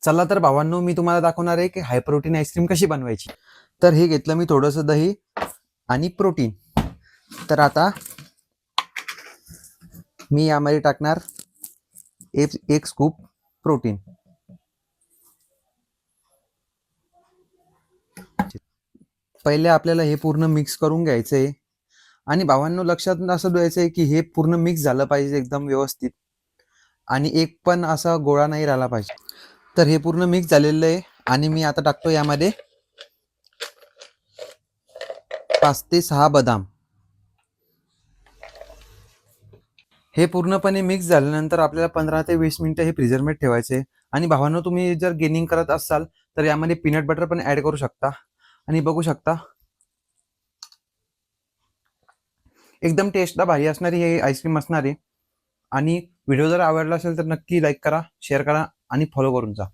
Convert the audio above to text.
चला तर भावांनो, मी तुम्हाला दाखवणार आहे की हाय प्रोटीन आईस्क्रीम कशी बनवायची. तर हे घेतलं मी थोडंसं दही आणि प्रोटीन. तर आता मी यामध्ये टाकणार एक स्कूप प्रोटीन. पहिले आपल्याला हे पूर्ण मिक्स करून घ्यायचं आहे. आणि भावांनो, लक्षात असं द्यायचं आहे की हे पूर्ण मिक्स झालं पाहिजे एकदम व्यवस्थित, आणि एक पण असा गोळा नाही राहिला पाहिजे. तर हे पूर्ण मिक्स झालेलं आहे आणि मी आता टाकतो यामध्ये 5 ते 6 बदाम. हे पूर्णपणे मिक्स झाल्यानंतर आपल्याला 15 ते 20 मिनिटं हे फ्रीजरमध्ये ठेवायचे. आणि भावांनो, तुम्ही जर गेनिंग करत असाल तर यामध्ये पीनट बटर पण ऍड करू शकता. आणि बघू शकता, एकदम टेस्टला भारी असणारी हे आईस्क्रीम असणार आहे. आणि व्हिडिओ जर आवडला असेल तर नक्की लाईक करा, शेअर करा आणि फॉलो करून जा.